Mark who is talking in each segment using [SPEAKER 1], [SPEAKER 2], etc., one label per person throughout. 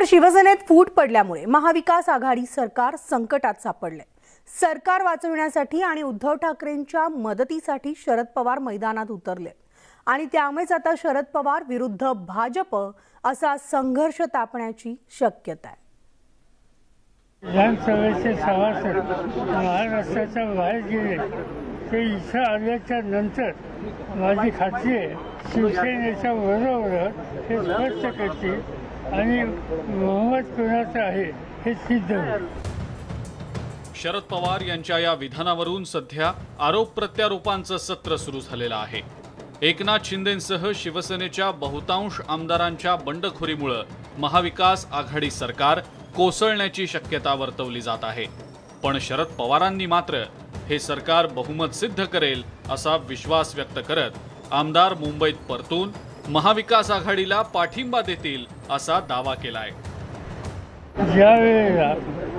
[SPEAKER 1] तर शिवसेनेत फूट पडल्यामुळे महाविकास आघाडी सरकार संकटात सापडले। सरकार वाचवण्यासाठी आणि उद्धव ठाकरेंच्या मदतीसाठी शरद पवार मैदानात उतरले आणि त्यामुळेच आता शरद पवार विरुद्ध भाजप असा संघर्ष तापण्याची शक्यता आहे।
[SPEAKER 2] विधानसभेचे सभासद महाराष्ट्राच्या बाहेर गेले ते इथं आल्याच्या नंतर माझी खात्री आहे शिवसेनेच्या बरोबर हे स्पष्ट करतील आणि बहुमत कोणाचं आहे हे सिद्ध होईल।
[SPEAKER 3] शरद पवार यांच्या या विधानावरून सध्या आरोप प्रत्यारोपांचं सत्र सुरू झालेलं आहे। एकनाथ शिंदेंसह शिवसेनेच्या बहुतांश आमदारांच्या बंडखोरीमुळे महाविकास आघाडी सरकार कोसळण्याची शक्यता वर्तवली जात आहे। पण शरद पवारांनी मात्र हे सरकार बहुमत सिद्ध करेल असा विश्वास व्यक्त करत आमदार मुंबईत परतून महाविकास आघाडीला पाठिंबा देतील असा दावा केलाय।
[SPEAKER 2] ज्या वेळेला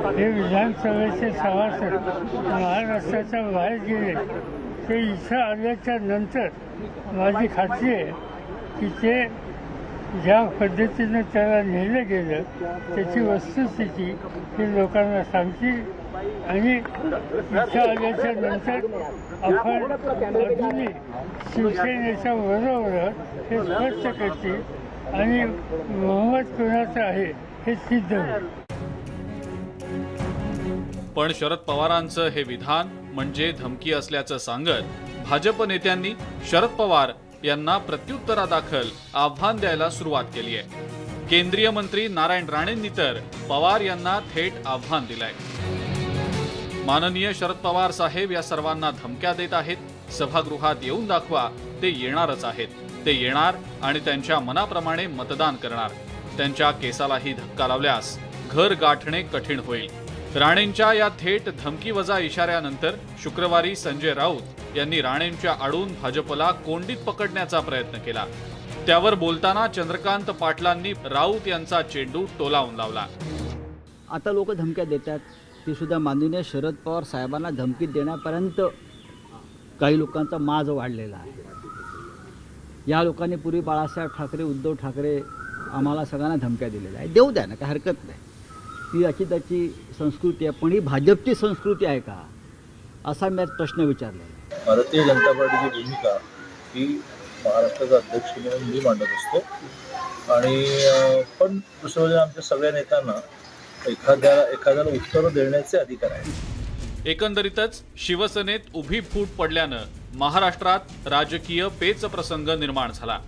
[SPEAKER 2] हे विधानसभेचे सभासद महाराष्ट्राच्या बाहेर गेले ते इथं आल्याच्या नंतर माझी खात्री आहे की ते ज्या पद्धतीने त्याला नेलं गेलं त्याची वस्तुस्थिती हे लोकांना सांगतील आणि इथं आल्याच्या नंतर आपण अजूनही शिवसेनेच्या बरोबर हे स्पष्ट करतील आणि बहुमत कोणाचं आहे हे सिद्ध होईल।
[SPEAKER 3] पण शरद पवारांचं हे विधान म्हणजे धमकी असल्याचं सांगत भाजप नेत्यांनी शरद पवार यांना प्रत्युत्तरादाखल आव्हान द्यायला सुरुवात केली आहे। केंद्रीय मंत्री नारायण राणेंनी तर पवार यांना थेट आव्हान दिलंय। माननीय शरद पवार साहेब या सर्वांना धमक्या देत आहेत। सभागृहात येऊन दाखवा, ते येणारच आहेत। ते येणार आणि त्यांच्या मनाप्रमाणे मतदान करणार। त्यांच्या केसालाही धक्का लावल्यास घर गाठणे कठीण होईल। राणेंच्या या थेट धमकीवजा इशाऱ्यानंतर शुक्रवारी संजय राऊत यांनी राणेंच्या आडून भाजपला कोंडीत पकडण्याचा प्रयत्न केला। त्यावर बोलताना चंद्रकांत पाटलांनी राऊत यांचा चेंडू टोलावून लावला।
[SPEAKER 4] आता लोक धमक्या देतात, ती सुद्धा माननीय शरद पवार साहेबांना धमकी देण्यापर्यंत काही लोकांचा माज वाढलेला आहे। या लोकांनी पूर्वी बाळासाहेब ठाकरे, उद्धव ठाकरे आम्हाला सगळ्यांना धमक्या दिलेल्या आहे। देऊ द्या ना, काय हरकत नाही, ती याची त्याची संस्कृती आहे। पण ही भाजपची संस्कृती आहे का असा मी प्रश्न विचारला।
[SPEAKER 5] भारतीय जनता पार्टीची भूमिका ही महाराष्ट्राचा अध्यक्ष म्हणून मी मांडत असतो आणि पण दुसरं म्हणजे आमच्या सगळ्या नेत्यांना एखाद्याला उत्तर देण्याचे अधिकार आहे।
[SPEAKER 3] एकंदरीतच शिवसेनेत उभी फूट पडल्यानं महाराष्ट्रात राजकीय पेच प्रसंग निर्माण झाला।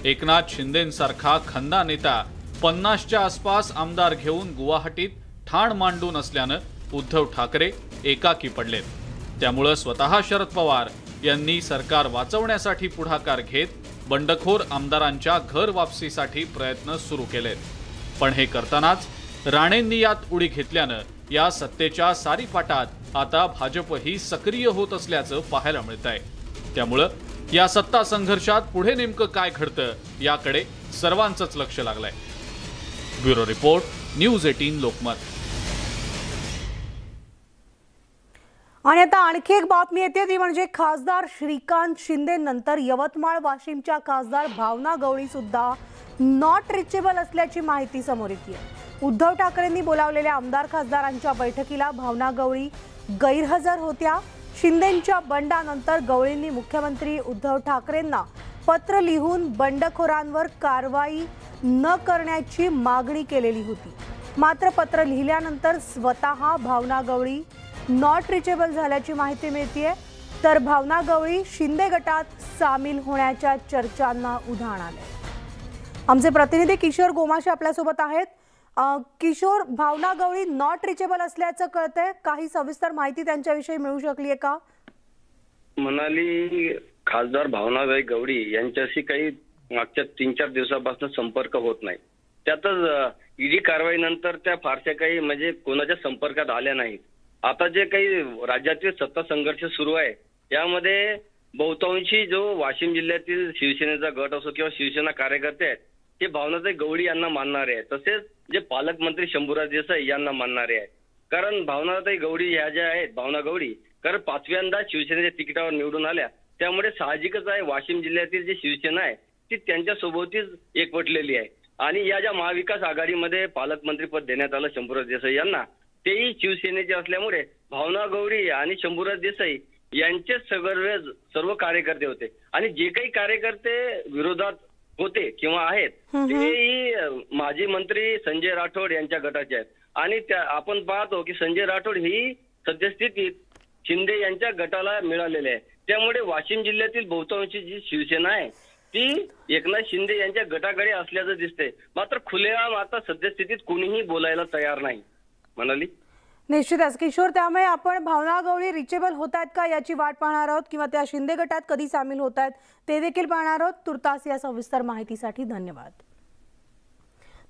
[SPEAKER 3] एकनाथ शिंदेंसारखा खंदा नेता 50च्या आसपास आमदार घेऊन गुवाहाटीत ठाण मांडून असल्यानं उद्धव ठाकरे एकाकी पडलेत। त्यामुळे स्वतः शरद पवार यांनी सरकार वाचवण्यासाठी पुढाकार घेत बंडखोर आमदारांच्या घर वापसीसाठी प्रयत्न सुरू केलेत। पण हे करतानाच राणेंनी यात उडी घेतल्यानं या सत्तेच्या सारीपाटात आता भाजपही सक्रिय होत असल्याचं पाहायला मिळतंय। त्यामुळे या सत्ता संघर्षात पुढे नेमकं काय घडतं याकडे सर्वांचंच लक्ष लागलंय। Bureau report, news 18 Lokmat.
[SPEAKER 1] आणि आता आणखी एक बातमी येते, ती म्हणजे खासदार श्रीकांत शिंदे नंतर यवतमाळ वाशिमच्या खासदार भावना गवळी सुद्धा नॉट रिचेबल असल्याची माहिती समोर येते। उद्धव ठाकरेंनी बोलावलेल्या आमदार खासदारांच्या बैठकीला भावना गवळी गैरहजर होत्या। शिंदेंच्या बंडानंतर गवळींनी मुख्यमंत्री उद्धव ठाकरेंना पत्र लिहून बंडखोरांवर कारवाई न करण्याची मागणी केलेली होती। मात्र पत्र लिहिल्यानंतर स्वतः भावना गवळी नॉट रिचेबल झाल्याची माहिती मिळतेय। तर भावना गवळी शिंदे गटात सामील होण्याच्या चर्चांना उधाण आले। आमचे प्रतिनिधी किशोर गोमाशे आपल्यासोबत आहेत। किशोर, भावना गवळी नॉट रिचेबल असल्याचं कळतंय, काही सविस्तर माहिती त्यांच्याविषयी मिळू शकली आहे का?
[SPEAKER 6] मनाली खासदार भावना गवळी यांच्याशी काही मागच्या 3-4 दिवसापासून संपर्क होत नाही। त्यातच ईडी कारवाईनंतर त्या फारशा काही म्हणजे कोणाच्या संपर्कात आल्या नाहीत। आता जे काही राज्यातील सत्ता संघर्ष सुरू आहे यामध्ये बहुतांशी जो वाशिम जिल्ह्यातील शिवसेनेचा गट असो किंवा शिवसेना कार्यकर्ते आहेत ते भावनाताई गवळी यांना मानणारे आहेत, तसेच जे पालकमंत्री शंभूराज देसाई यांना मानणारे आहेत। कारण भावनाताई गवळी ह्या ज्या आहेत, भावना गवळी कारण 5व्यांदा शिवसेनेच्या तिकिटावर निवडून आल्या, त्यामुळे साहजिकच आहे वाशिम जिल्ह्यातील जी शिवसेना आहे ती त्यांच्या सोबतीच एकवटलेली आहे। आणि या ज्या महाविकास आघाडीमध्ये पालकमंत्रीपद देण्यात आलं शंभूराज देसाई यांना, तेही शिवसेनेचे असल्यामुळे भावना गवळी आणि शंभूराज देसाई यांचे सर्व कार्यकर्ते होते. आणि जे काही कार्यकर्ते विरोधात होते किंवा आहेत तेही माजी मंत्री संजय राठोड यांच्या गटाचे आहेत. आणि आपण पाहतो की संजय राठोड ही सद्यस्थितीत शिंदे यांच्या गटाला मिळालेले आहे. त्यामुळे वाशिम जिल्ह्यातील बहुतांशी जी शिवसेना आहे ती एकनाथ शिंदे यांच्या गटाकडे असल्याचं दिसते. मात्र खुलेआम आता सद्यस्थितीत कोणीही बोलायला तयार नाही. म्हणाली
[SPEAKER 1] निश्चितच किशोर, त्यामुळे आपण भावना गवळी रिचेबल होत आहेत का याची वाट पाहणार आहोत किंवा त्या शिंदे गटात कधी सामील होत आहेत ते देखील पाहणार आहोत. तुर्तास या सविस्तर माहितीसाठी धन्यवाद.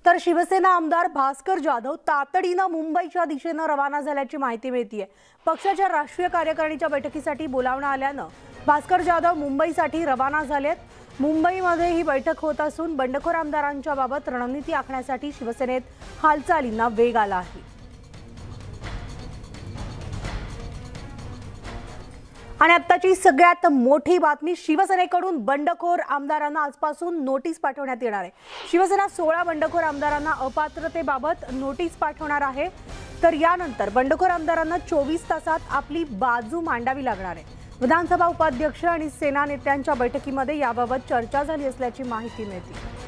[SPEAKER 1] तर शिवसेना आमदार भास्कर जाधव तातडीनं मुंबईच्या दिशेनं रवाना झाल्याची माहिती मिळतेय. पक्षाच्या राष्ट्रीय कार्यकारिणीच्या बैठकीसाठी बोलावणं आल्यानं भास्कर जाधव मुंबईसाठी रवाना झालेत. मुंबईमध्ये ही बैठक होत असून बंडखोर आमदारांच्या बाबत रणनीती आखण्यासाठी शिवसेनेत हालचालींना वेग आला आहे. आणि आत्ताची सगळ्यात मोठी बातमी, शिवसेनेकडून बंडखोर आमदारांना आजपासून नोटीस पाठवण्यात येणार आहे. शिवसेना 16 बंडखोर आमदारांना अपात्रतेबाबत नोटीस पाठवणार आहे. तर यानंतर बंडखोर आमदारांना 24 तासात आपली बाजू मांडावी लागणार आहे. विधानसभा उपाध्यक्ष आणि सेना नेत्यांच्या बैठकीमध्ये याबाबत चर्चा झाली असल्याची माहिती मिळते.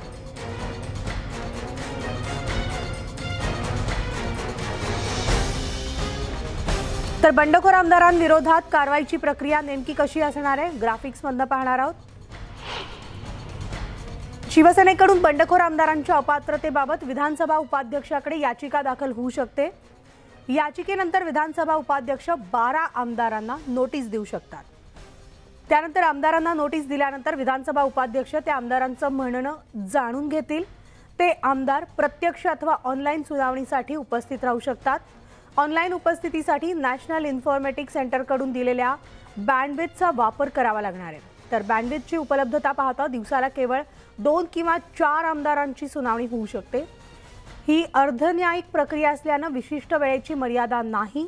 [SPEAKER 1] तर बंडखोर आमदारांविरोधात कारवाईची प्रक्रिया नेमकी कशी असणार आहे ग्राफिक्समधून पाहणार आहोत. शिवसेनेकडून बंडखोर आमदारांच्या अपात्रतेबाबत विधानसभा उपाध्यक्षाकडे याचिका दाखल होऊ शकते. याचिकेनंतर विधानसभा उपाध्यक्ष 12 आमदारांना नोटीस देऊ शकतात. त्यानंतर आमदारांना नोटीस दिल्यानंतर विधानसभा उपाध्यक्ष त्या आमदारांचं म्हणणं जाणून घेतील. ते आमदार प्रत्यक्ष अथवा ऑनलाईन सुनावणीसाठी उपस्थित राहू शकतात. ऑनलाईन उपस्थितीसाठी नॅशनल इन्फॉर्मेटिक सेंटरकडून दिलेल्या बँडविड्थचा वापर करावा लागणार आहे. तर बँडविड्थची उपलब्धता पाहता दिवसाला केवळ 2 किंवा 4 आमदारांची सुनावणी होऊ शकते. ही अर्धन्यायिक प्रक्रिया असल्यानं विशिष्ट वेळेची मर्यादा नाही.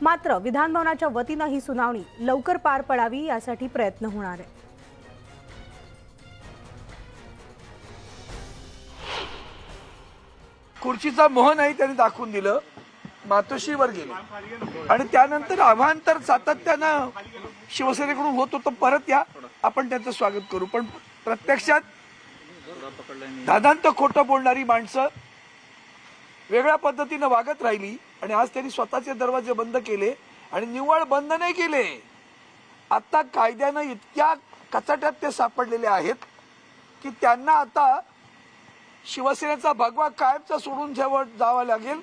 [SPEAKER 1] मात्र विधानभवनाच्या वतीनं ही सुनावणी लवकर पार पडावी यासाठी प्रयत्न होणार आहे.
[SPEAKER 7] खुर्चीचा मोह नाही त्यांनी दाखवून दिलं, मातोश्रीवर गेले आणि त्यानंतर आव्हान तर सातत्यानं शिवसेनेकडून होत होतं, परत या आपण त्यांचं स्वागत करू. पण प्रत्यक्षात दादांत खोटं बोलणारी माणसं वेगळ्या पद्धतीनं वागत राहिली आणि आज त्यांनी स्वतःचे दरवाजे बंद केले आणि निव्वळ बंद नाही केले. आता कायद्यानं इतक्या कचाट्यात ते सापडलेले आहेत की त्यांना आता शिवसेनेचा भगवा कायमचा सोडून जावं लागेल,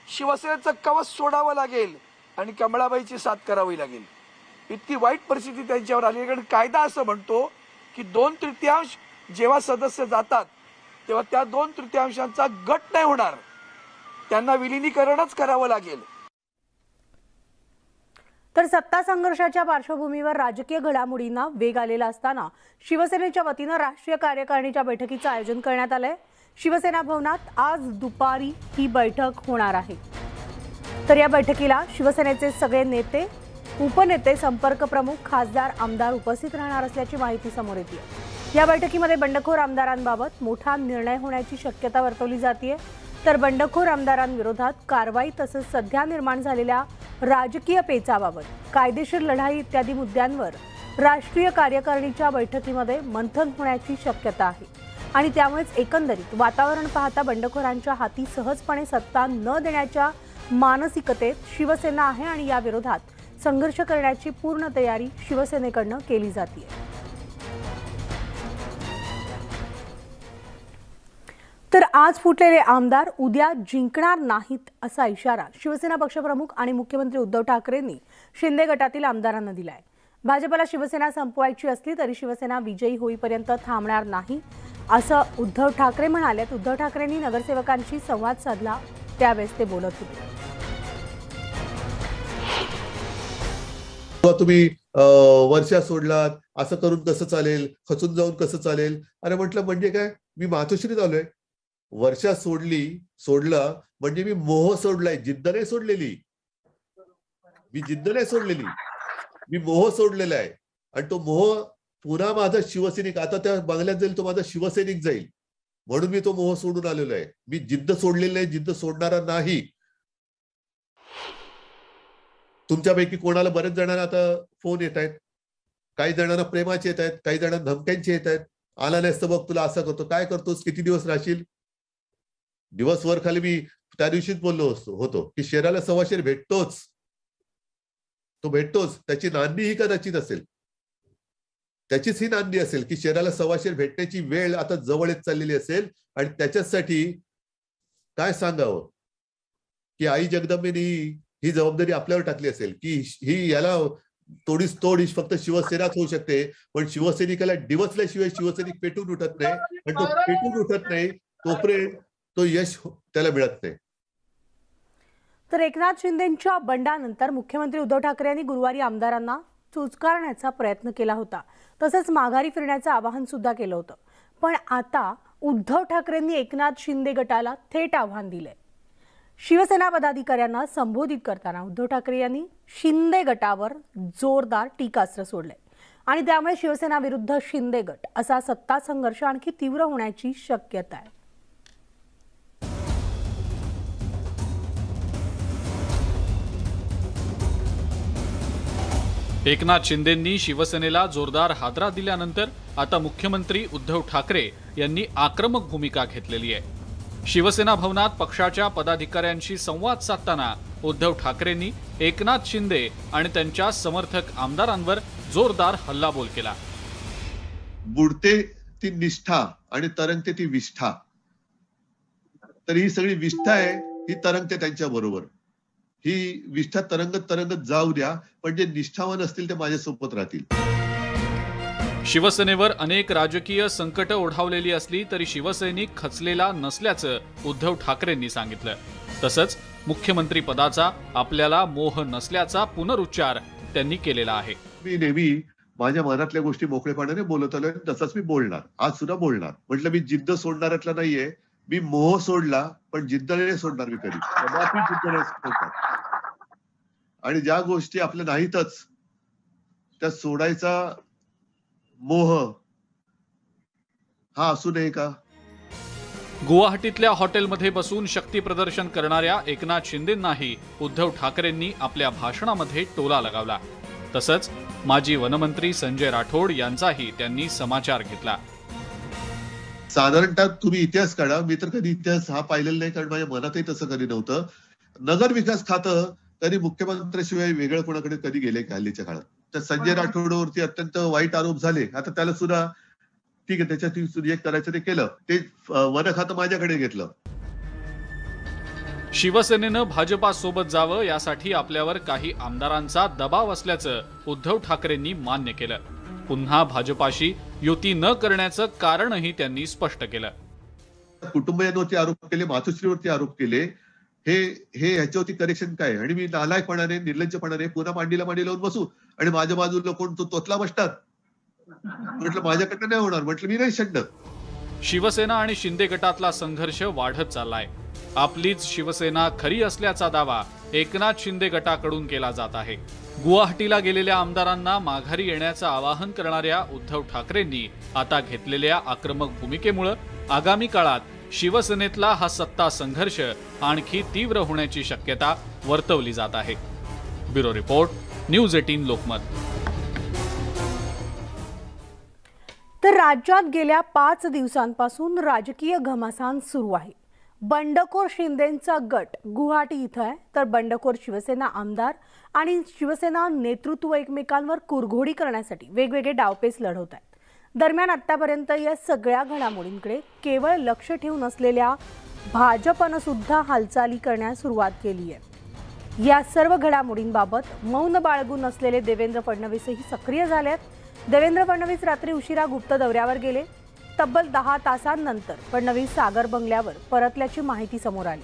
[SPEAKER 7] शिवसेनेचं कवच सोडावं लागेल आणि कमळाबाईची साथ करावी लागेल. इतकी वाईट परिस्थिती त्यांच्यावर आली. कारण कायदा असं म्हणतो की 2/3 जेव्हा सदस्य जातात तेव्हा त्या 2/3 गट नाही होणार, त्यांना विलिनीकरणच करावं लागेल.
[SPEAKER 1] तर सत्ता संघर्षाच्या पार्श्वभूमीवर राजकीय घडामोडींना वेग आलेला असताना शिवसेनेच्या वतीनं राष्ट्रीय कार्यकारिणीच्या बैठकीचं आयोजन करण्यात आलंय. शिवसेना भवनात आज दुपारी ही बैठक होणार आहे. तर या बैठकीला शिवसेनेचे सगळे नेते, उपनेते, संपर्क प्रमुख, खासदार, आमदार उपस्थित राहणार असल्याची माहिती समोर येते. या बैठकीमध्ये बंडखोर आमदारांबाबत मोठा निर्णय होण्याची शक्यता वर्तवली जाते. तर बंडखोर आमदारांविरोधात कारवाई तसंच सध्या निर्माण झालेल्या राजकीय पेचाबाबत कायदेशीर लढाई इत्यादी मुद्द्यांवर राष्ट्रीय कार्यकारिणीच्या बैठकीमध्ये मंथन होण्याची शक्यता आहे. आणि त्यामुळेच एकंदरीत वातावरण पाहता बंडखोरांच्या हाती सहजपणे सत्ता न देण्याच्या मानसिकतेत शिवसेना आहे आणि या विरोधात संघर्ष करण्याची पूर्ण तयारी शिवसेनेकडून केली जाते. तर आज फुटलेले आमदार उद्या जिंकणार नाहीत असा इशारा शिवसेना पक्षप्रमुख आणि मुख्यमंत्री उद्धव ठाकरेंनी शिंदे गटातील आमदारांना दिलाय. भाजपला शिवसेना संपवायची असली तरी शिवसेना विजयी होईपर्यंत थांबणार नाही असं उद्धव ठाकरे म्हणाले. उद्धव ठाकरेंनी नगरसेवकांशी संवाद साधला त्यावेळेस ते बोलत होते.
[SPEAKER 8] तुम्ही वर्षा सोडलात, असं करून कसं चालेल, खचून जाऊन कसं चालेल. अरे म्हटलं म्हणजे काय, मी मातोश्रीत आलोय. वर्षा सोडलं म्हणजे मी मोह सोडलाय, जिद्द नाही सोडलेली. मी जिद्द नाही सोडलेली, मी मोह सोडलेला आहे. आणि तो मोह पुन्हा माझा शिवसैनिक, आता त्या बंगल्यात जाईल तो माझा शिवसैनिक जाईल. म्हणून मी तो मोह सोडून आलेलो आहे. मी जिद्द सोडलेली नाही, जिद्द सोडणारा नाही. तुमच्यापैकी कोणाला बरेच जणांना आता फोन येत आहेत, काही जणांना प्रेमाचे येत आहेत, काही जणांना धमक्यांचे येत आहेत. आला नसतं बघ तुला असं करतो, काय करतोस, किती दिवस राहशील. दिवसभर खाली मी त्या दिवशीच बोललो होतो की शेराला सव्वाशेर भेटतोच, तो भेटतोच. त्याची नांदी ही कदाचित असेल, त्याचीच ही नांदी असेल की शेराला सव्वाशेर भेटण्याची वेळ आता जवळ येत चाललेली असेल. आणि त्याच्यासाठी काय सांगावं की आई जगदंबेने ही जबाबदारी आपल्यावर टाकली असेल की ही याला तोडीस तोडीस फक्त शिवसेनाच होऊ शकते, पण शिवसैनिकाला डिवचल्याशिवाय शिवसैनिक पेटून उठत नाही. आणि तो पेटून उठत नाही तोपर्यंत तो यश त्याला मिळत नाही.
[SPEAKER 1] तर एकनाथ शिंदेंच्या बंडानंतर मुख्यमंत्री उद्धव ठाकरे यांनी गुरुवारी आमदारांना चुचकारण्याचा प्रयत्न केला होता, तसंच माघारी फिरण्याचं आवाहन सुद्धा केलं होतं. पण आता उद्धव ठाकरेंनी एकनाथ शिंदे गटाला थेट आव्हान दिलंय. शिवसेना पदाधिकाऱ्यांना संबोधित करताना उद्धव ठाकरे यांनी शिंदे गटावर जोरदार टीकास्त्र सोडलंय आणि त्यामुळे शिवसेना विरुद्ध शिंदे गट असा सत्ता संघर्ष आणखी तीव्र होण्याची शक्यता आहे.
[SPEAKER 3] एकनाथ शिंदेंनी शिवसेनेला जोरदार हादरा दिल्यानंतर आता मुख्यमंत्री उद्धव ठाकरे यांनी आक्रमक भूमिका घेतलेली आहे. शिवसेना भवनात पक्षाच्या पदाधिकाऱ्यांशी संवाद साधताना उद्धव ठाकरेंनी एकनाथ शिंदे आणि त्यांच्या समर्थक आमदारांवर जोरदार हल्लाबोल केला.
[SPEAKER 8] बुडते ती निष्ठा आणि तरंगते ती विष्ठा. तर ही सगळी विष्ठा आहे, ही तरंगते त्यांच्या बरोबर. ही विष्ठा तरंगत तरंगत जाऊ द्या, पण जे निष्ठावान असतील ते माझ्यासोबत राहतील.
[SPEAKER 3] शिवसेनेवर अनेक राजकीय संकट ओढावलेली असली तरी शिवसैनिक खचलेला नसल्याचं उद्धव ठाकरेंनी सांगितलं. तसंच मुख्यमंत्री पदाचा आपल्याला मोह नसल्याचा पुनरुच्चार त्यांनी केलेला आहे.
[SPEAKER 8] मी नेहमी माझ्या मनातल्या गोष्टी मोकळेपणाने बोलत आलोय, तसंच मी बोलणार, आज सुद्धा बोलणार. म्हटलं मी जिद्द सोडणाऱ्यातला नाहीये, मी मोह सोडला पण जिद्द नाही सोडणार मी कधी. कदापि जिद्द नाही सोडणार. आणि ज्या गोष्टी आपल्या नाहीतच त्या सोडायचा मोह हा असू नये का.
[SPEAKER 3] गुवाहाटीतल्या हॉटेलमध्ये बसून शक्ती प्रदर्शन करणाऱ्या एकनाथ शिंदेंनाही उद्धव ठाकरेंनी आपल्या भाषणामध्ये टोला लगावला. तसंच माजी वनमंत्री संजय राठोड यांचाही त्यांनी समाचार घेतला.
[SPEAKER 8] साधारणतः तुम्ही इतिहास काढा, मी तर कधी इतिहास हा पाहिलेला नाही, कारण माझ्या मनातही तसं कधी नव्हतं. नगर विकास खातं कधी मुख्यमंत्र्याशिवाय वेगळं कोणाकडे कधी गेले का हल्लीच्या काळात. तर संजय राठोडवरती अत्यंत वाईट आरोप झाले. आता त्याला सुद्धा ठीक आहे, त्याच्यात एक करायचं ते केलं. ते वन खातं माझ्याकडे घेतलं.
[SPEAKER 3] शिवसेनेनं भाजपासोबत जावं यासाठी आपल्यावर काही आमदारांचा दबाव असल्याचं उद्धव ठाकरेंनी मान्य केलं. पुन्हा भाजपाशी युती न करण्याचं कारणही त्यांनी स्पष्ट केलं.
[SPEAKER 8] कुटुंबियांवरती आरोप केले, मातोश्रीवरती आरोप केले. हे ह्याच्यावरती करेक्शन काय. आणि मी नालायकपणाने निर्लज्जपणाने पुन्हा मांडीला लावून बसू आणि माझ्या बाजूला कोण तो तोतला बसतात. म्हटलं माझ्याकडनं नाही होणार. म्हटलं मी नाही शकणार.
[SPEAKER 3] शिवसेना आणि शिंदे गटातला संघर्ष वाढत चाललाय. आपलीच शिवसेना खरी असल्याचा दावा एकनाथ शिंदे गटाकडून केला जात आहे. गुवाहाटीला गेलेल्या आमदारांना माघारी येण्याचं आवाहन करणाऱ्या उद्धव ठाकरेंनी आता घेतलेल्या आक्रमक भूमिकेमुळे आगामी काळात शिवसेनेतला हा सत्ता संघर्ष आणखी तीव्र होण्याची शक्यता वर्तवली जात आहे. Bureau report, news 18 Lokmat.
[SPEAKER 1] तर राज्यात गेल्या 5 दिवसांपासून राजकीय घमासान सुरू आहे. बंडखोर शिंदेंचा गट गुवाहाटी इथं आहे, तर बंडखोर शिवसेना आमदार आणि शिवसेना नेतृत्व एकमेकांवर कुरघोडी करण्यासाठी वेगवेगळे डावपेच लढवत आहेत. दरम्यान आतापर्यंत या सगळ्या घडामोडींकडे केवळ लक्ष ठेवून असलेल्या भाजपनं सुद्धा हालचाली करण्यास सुरुवात केली आहे. या सर्व घडामोडींबाबत मौन बाळगून असलेले देवेंद्र फडणवीसही सक्रिय झाले आहेत. देवेंद्र फडणवीस रात्री उशिरा गुप्त दौऱ्यावर गेले. तब्बल 10 तासांनंतर फडणवीस सागर बंगल्यावर परतल्याची माहिती समोर आली.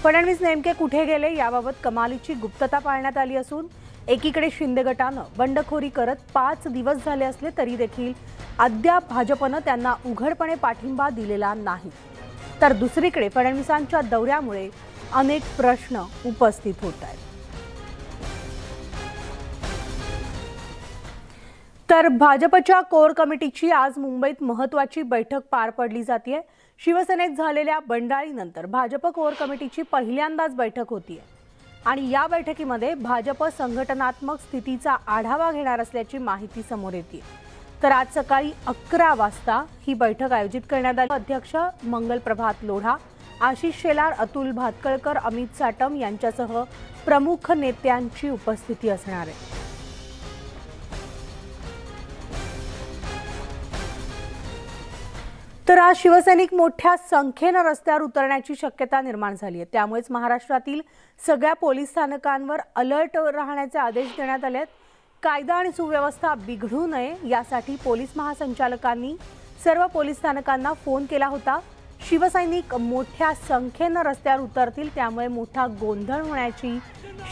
[SPEAKER 1] फडणवीस नेमके कुठे गेले याबाबत कमालीची गुप्तता पाळण्यात आली असून एकीकडे शिंदे गटानं बंडखोरी करत 5 दिवस झाले असले तरी देखील अद्याप भाजपनं त्यांना उघडपणे पाठिंबा दिलेला नाही. तर दुसरीकडे फडणवीसांच्या दौऱ्यामुळे अनेक प्रश्न उपस्थित होत आहेत. तर भाजपच्या कोर कमिटीची आज मुंबईत महत्त्वाची बैठक पार पडली जाते. शिवसेनेत झालेल्या बंडाळीनंतर भाजप कोर कमिटीची पहिल्यांदाच बैठक होतीये आणि या बैठकीमध्ये भाजप संघटनात्मक स्थितीचा आढावा घेणार असल्याची माहिती समोर येते। तर आज सकाळी 11 वाजता ही बैठक आयोजित करण्यात आली। अध्यक्ष मंगल प्रभात लोढा, आशिष शेलार, अतुल भातकळकर, अमित साटम यांच्यासह प्रमुख नेत्यांची उपस्थिती असणार आहे। तर आज शिवसैनिक मोठ्या संख्येने रस्त्यावर उतरण्याची शक्यता निर्माण झाली आहे। त्यामुळेच महाराष्ट्रातील सगळ्या पोलीस स्थानकांवर अलर्ट राहण्याचे आदेश देण्यात आले आहेत। कायदा आणि सुव्यवस्था बिघडू नये यासाठी पोलीस महासंचालकांनी सर्व पोलीस स्थानकांना फोन केला होता। शिवसैनिक मोठ्या संख्येने रस्त्यावर उतरतील, त्यामुळे मोठा गोंधळ होण्याची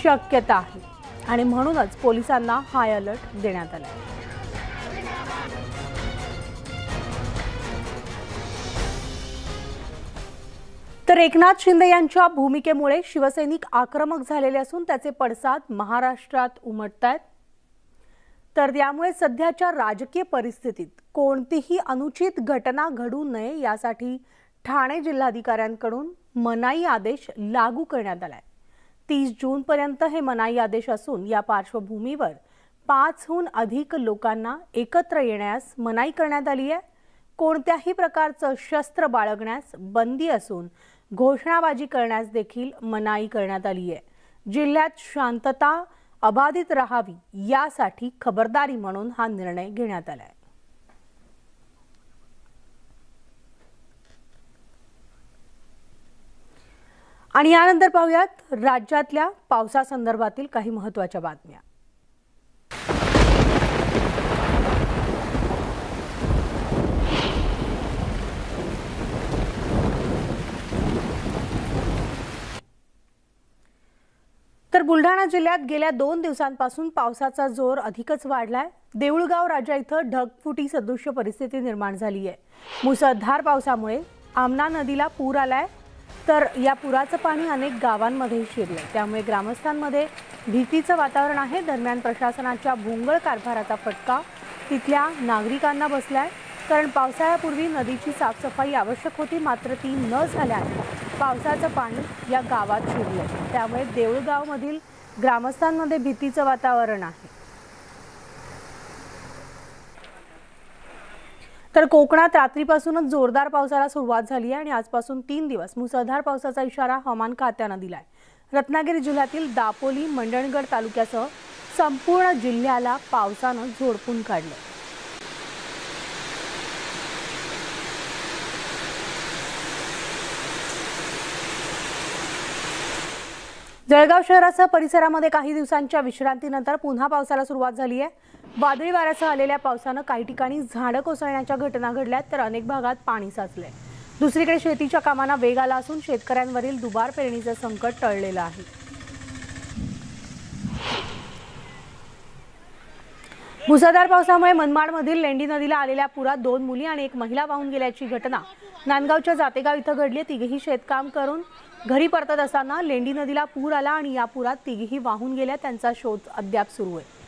[SPEAKER 1] शक्यता आहे आणि म्हणूनच पोलिसांना हाय अलर्ट देण्यात आला आहे। तर एकनाथ शिंदे यांच्या भूमिकेमुळे शिवसैनिक आक्रमक झालेले असून त्याचे पडसाद महाराष्ट्रात उमटतायत। तर त्यामुळे सध्याच्या राजकीय परिस्थितीत कोणतीही अनुचित घटना घडू नये यासाठी ठाणे जिल्हाधिकाऱ्यांकडून मनाई आदेश लागू करण्यात आलाय। 30 जून पर्यंत हे मनाई आदेश असून या पार्श्वभूमीवर 5हून अधिक लोकांना एकत्र येण्यास मनाई करण्यात आली आहे। कोणत्याही प्रकारचं शस्त्र बाळगण्यास बंदी असून घोषणाबाजी करण्यास देखील मनाई करण्यात आली आहे। जिल्ह्यात शांतता अबाधित राहावी यासाठी खबरदारी म्हणून हा निर्णय घेण्यात आला आहे। आणि यानंतर पाहूयात राज्यातल्या पावसासंदर्भातील काही महत्त्वाच्या बातम्या। तर बुलढाणा जिल्ह्यात गेल्या 2 दिवसांपासून पावसाचा जोर अधिकच वाढलाय। देऊळगाव राजा इथं ढगफुटी सदृश्य परिस्थिती निर्माण झाली आहे। मुसळधार पावसामुळे आमना नदीला पूर आलाय, तर या पुराचं पाणी अनेक गावांमध्ये शिरलंय, त्यामुळे ग्रामस्थांमध्ये भीतीचं वातावरण आहे। दरम्यान प्रशासनाच्या भोंगळ कारभाराचा फटका तिथल्या नागरिकांना बसलाय, कारण पावसाळ्यापूर्वी नदीची साफसफाई आवश्यक होती, मात्र ती न झाल्याने पावसाचं पाणी या गावात शिरलंय, त्यामुळे देऊळगावमधील ग्रामस्थांमध्ये भीतीचं वातावरण आहे। तर कोकणात रात्रीपासूनच जोरदार पावसाला सुरुवात झाली आहे आणि आजपासून 3 दिवस मुसळधार पावसाचा इशारा हवामान खात्याने दिलाय। रत्नागिरी जिल्ह्यातील दापोली, मंडणगड तालुक्यासह संपूर्ण जिल्ह्याला पावसानं झोडपून काढलं। जळगाव शहरासह परिसरामध्ये काही दिवसांच्या विश्रांतीनंतर पुन्हा पावसाला सुरुवात झाली आहे। वादळी वाऱ्यासह आलेल्या पावसानं काही ठिकाणी झाडं कोसळण्याच्या घटना घडल्यात, तर अनेक भागात पाणी साचलंय। दुसरीकडे शेतीच्या कामांना वेग आला असून शेतकऱ्यांवरील दुबार पेरणीचं संकट टळलेलं आहे। मुसळधार पावसामुळे मनमाडमधील लेंडी नदीला आलेल्या पुरात 2 मुली आणि 1 महिला वाहून गेल्याची घटना नांदगावच्या जातेगाव इथं घडली। तिघेही शेतकाम करून घरी परतत असताना लेंडी नदीला पूर आला आणि या पुरात तिघेही वाहून गेल्या। त्यांचा शोध अद्याप सुरू आहे।